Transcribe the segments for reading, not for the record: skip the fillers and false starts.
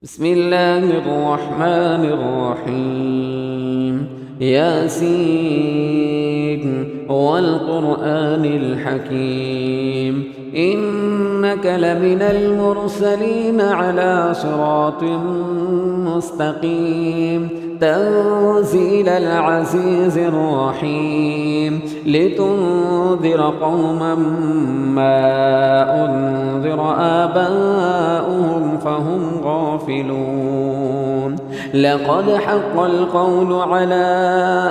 بسم الله الرحمن الرحيم ياسين والقرآن الحكيم إنك لمن المرسلين على صراط مستقيم تنزيل العزيز الرحيم لتنذر قوما ما أنذر آباؤهم فهم غافلون لقد حق القول على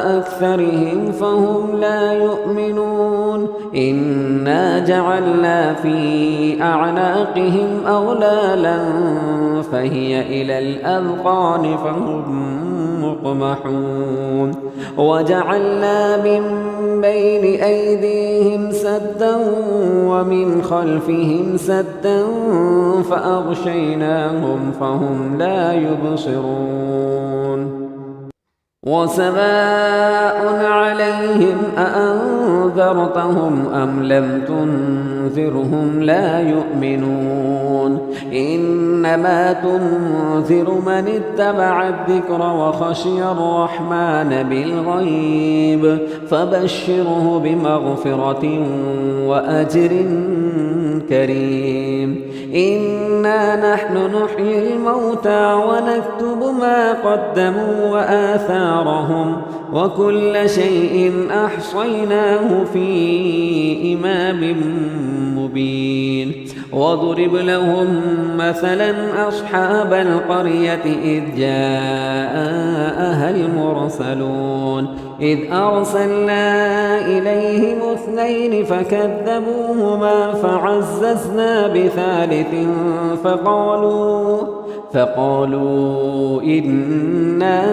أكثرهم فهم لا يؤمنون إنا جعلنا في أعناقهم أغلالا فهي إلى الأذقان فهم مقمحون وجعلنا من بين أيديهم سدا ومن خلفهم سدا فأغشيناهم فهم لا يبصرون وسواء عليهم أأنذرتهم أم لم تنذرهم لا يؤمنون إنما تنذر من اتبع الذكر وخشي الرحمن بالغيب فبشره بمغفرة وأجر كريم إنا نحن نحيي الموتى ونكتب ما قدموا وآثارهم وكل شيء أحصيناه في إمام مبين واضرب لهم مثلا أصحاب القرية إذ جاءها المرسلون إذ أرسلنا إليهم اثنين فكذبوهما فعززنا بثالث فقالوا إنا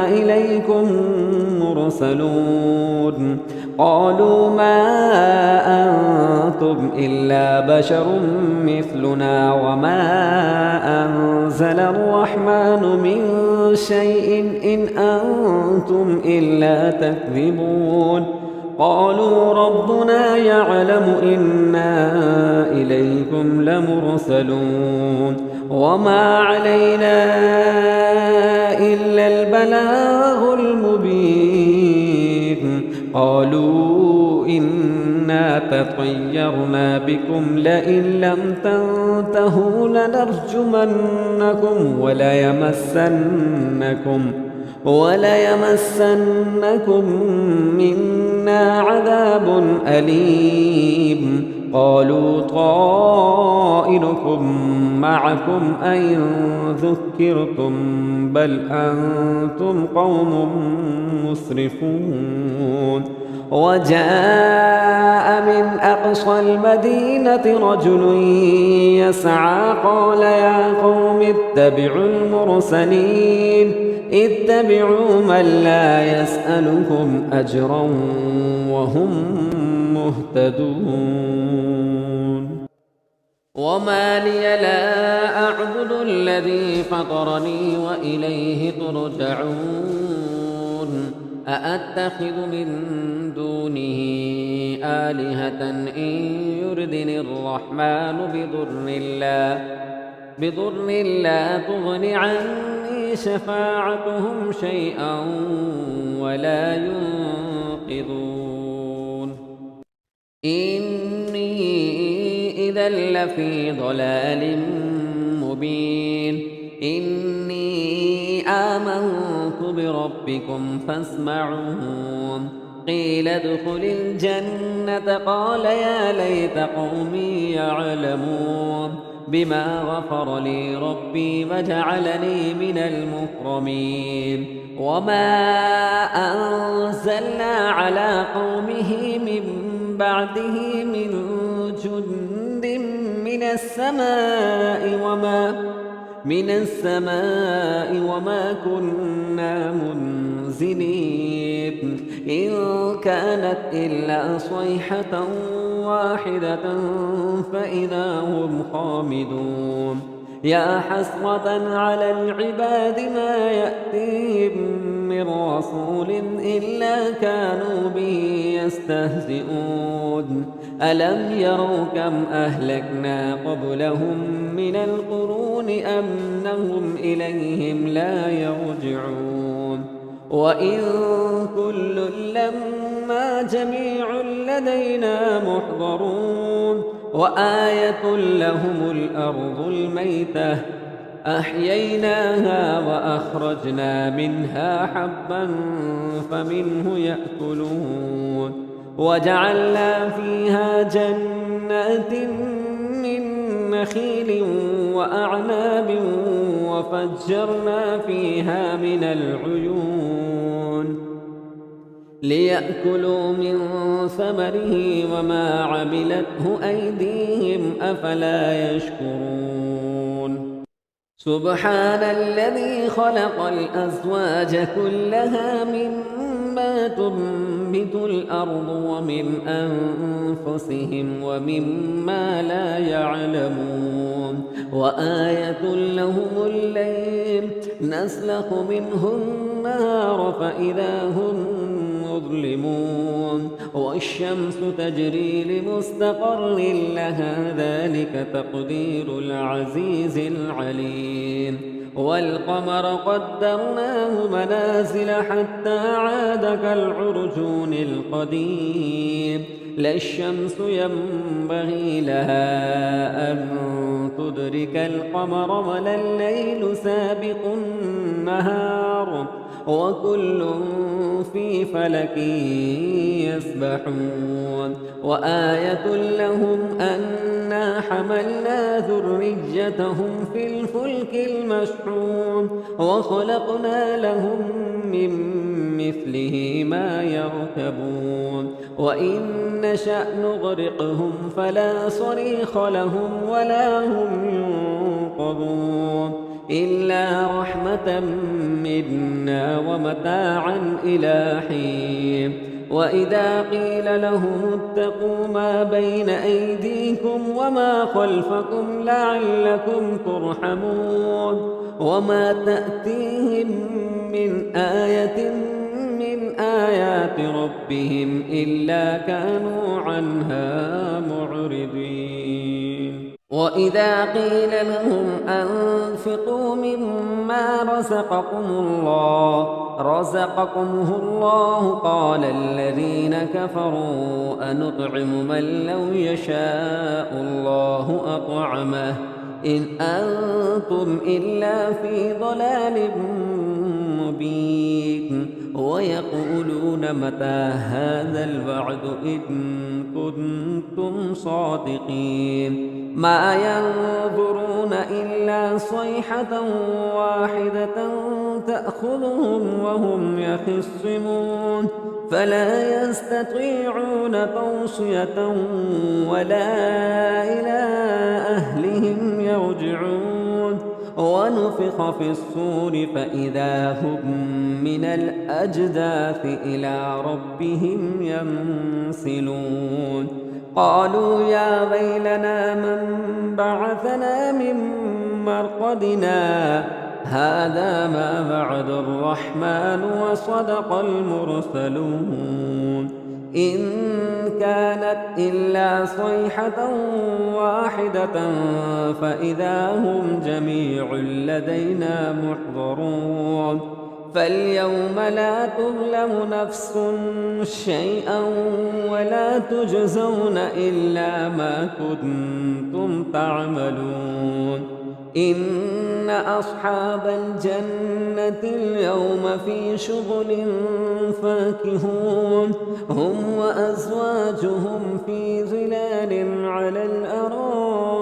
إليكم مرسلون قالوا ما أنتم إلا بشر مثلنا وما أنزل الرحمن من شيء إن أنتم إلا تكذبون قالوا ربنا يعلم إنا إليكم لمرسلون وما علينا إلا البلاغ المبين قالوا إنا تطيرنا بكم لئن لم تنتهوا لنرجمنكم وليمسنكم منا عذاب أليم قالوا طائركم معكم أئن ذكرتم بل أنتم قوم مسرفون وجاء من أقصى المدينة رجل يسعى قال يا قوم اتبعوا المرسلين اتبعوا من لا يسألكم أجرا وهم مهتدون وما لي لا أعبد الذي فطرني وإليه ترجعون أأتخذ من دونه آلهة إن يردني الرحمن بضر لا تغن عني شفاعتهم شيئا ولا ينقذون إني إذا لفي ضلال مبين إني آمنت بربكم فاسمعون قيل ادخل الجنة قال يا ليت قومي يعلمون بما غفر لي ربي وجعلني من المكرمين وما أنزلنا على قومه من بعده من جند من السماء وما كنا منزلين إن كانت إلا صيحة واحدة فإذا هم خامدون يا حسرة على العباد ما يأتيهم من رسول إلا كانوا به يستهزئون ألم يروا كم أهلكنا قبلهم من القرون أنهم إليهم لا يرجعون وإن كل لما جميع لدينا محضرون وآية لهم الأرض الميتة أحييناها وأخرجنا منها حبا فمنه يأكلون وجعلنا فيها جنات من نخيل وأعناب وفجرنا فيها من العيون ليأكلوا من ثمره وما عملته أيديهم أفلا يشكرون سبحان الذي خلق الأزواج كلها مما تنبت الأرض ومن أنفسهم ومما لا يعلمون وآية لهم الليل نسلخ منه النهار فإذا هم مظلمون والشمس تجري لمستقر لها ذلك تقدير العزيز العليم والقمر قدرناه منازل حتى عاد كالعرجون القديم لا الشمس ينبغي لها أن تدرك القمر ولا الليل سابق النهار وكل في فلك يسبحون وآية لهم أنا حملنا ذريتهم في الفلك المشحون وخلقنا لهم من مثله ما يركبون وإن نشأ نغرقهم فلا صريخ لهم ولا هم ينقذون إلا رحمة منا ومتاعا إلى حين وإذا قيل لهم اتقوا ما بين أيديكم وما خلفكم لعلكم ترحمون وما تأتيهم من آية من آيات ربهم إلا كانوا عنها معرضين وإذا قيل لهم أنفقوا مما رزقكمه الله قال الذين كفروا أنطعم من لو يشاء الله أطعمه إن أنتم إلا في ضلال مبين ويقولون متى هذا الوعد إن كنتم صادقين ما ينظرون إلا صيحة واحدة تأخذهم وهم يخصمون فلا يستطيعون توصية ولا إلى أهلهم يرجعون ونفخ في الصور فإذا هم من الأجداث إلى ربهم ينسلون قالوا يا ويلنا من بعثنا من مرقدنا هذا ما وعد الرحمن وصدق المرسلون إن كانت إلا صيحة واحدة فإذا هم جميع لدينا محضرون فاليوم لا تظلم نفس شيئا ولا تجزون إلا ما كنتم تعملون إن أصحاب الجنة اليوم في شغل فاكهون هم وأزواجهم في ظلال على الأرائك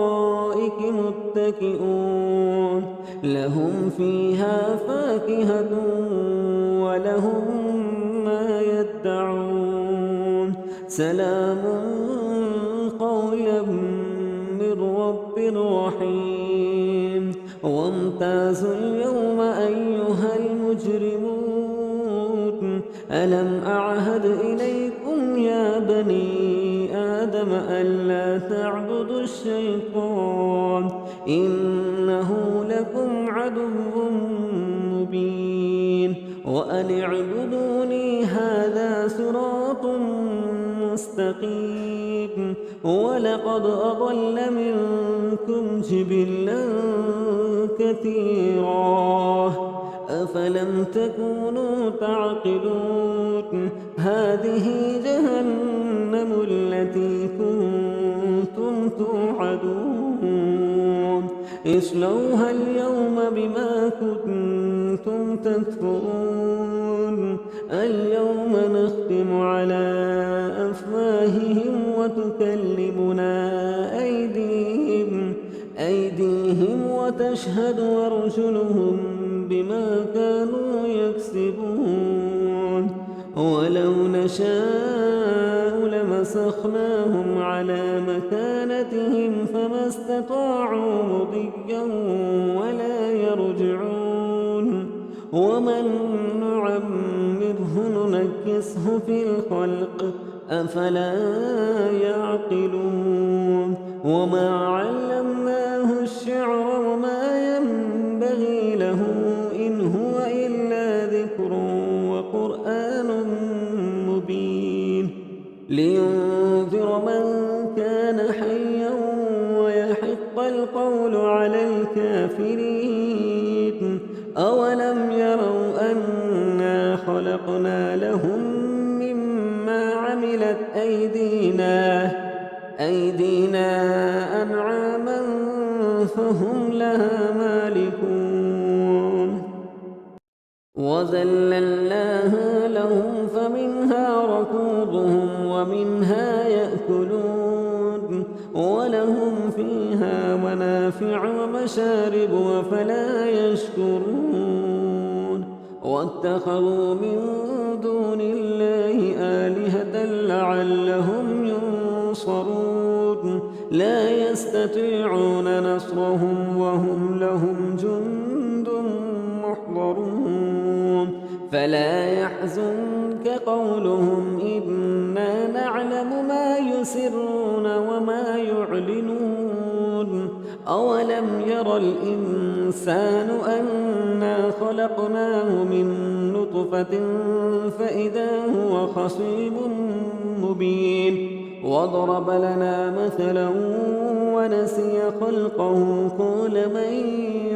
متكئون لهم فيها فاكهة ولهم ما يدعون سلام قولا من رب رحيم وامتازوا اليوم أيها المجرمون ألم أعهد إليكم يا بني آدم ألا تعبدوا الشيطان إنه لكم عدو مبين وأن اعبدوني هذا صراط مستقيم ولقد أضل منكم جبلا كثيرا أفلم تكونوا تعقلون هذه جهنم التي كنتم توعدون اصلوها اليوم بما كنتم تكفرون اليوم نختم على أفواههم وتكلمنا أيديهم وتشهد أرجلهم بما كانوا يكسبون ولو نشاء لمسخناهم على مكانتهم فما استطاعوا مضيا ولا يرجعون ومن نعمره ننكسه في الخلق أفلا يعقلون وما علمناه الشعر وما ينبغي له إن هو إلا ذكر وقرآن مبين لينذر من كان حيا ويحق القول على الكافرين أولم يروا أنا خلقنا لهم مما عملت أيدينا أنعاما فهم لها مالكون وذللناها لهم فمنها ركوبهم ومنها يأكلون ولهم فيها منافع ومشارب أفلا يشكرون واتخذوا من دون الله آلهة لعلهم ينصرون لا يستطيعون نصرهم وهم لهم جند محضرون فلا يحزنك قولهم إنا نعلم ما يسرون وما يعلنون أولم ير الإنسان أنا خلقناه من نطفة فإذا هو خصيم مبين وضرب لنا مثلا ونسي خلقه قال من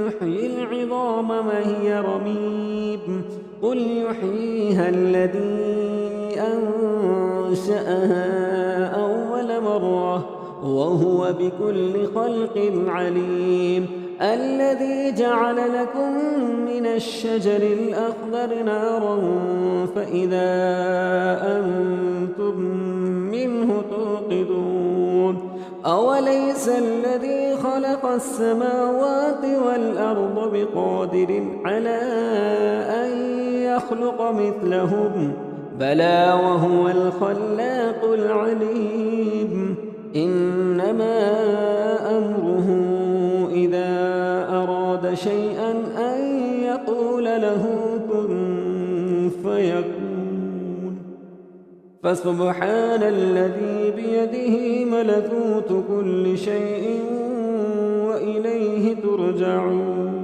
يحيي العظام وهي رميم قل يحييها الذي أنشأها أول مرة وهو بكل خلق عليم الذي جعل لكم من الشجر الأخضر نارا فإذا أنتم منه توقدون أوليس الذي خلق السماوات والأرض بقادر على أن يخلق مثلهم بلى وهو الخلاق العليم إنما أمره إذا أراد شيئا أن يقول له كن فيكون فسبحان الذي بيده ملكوت كل شيء وإليه ترجعون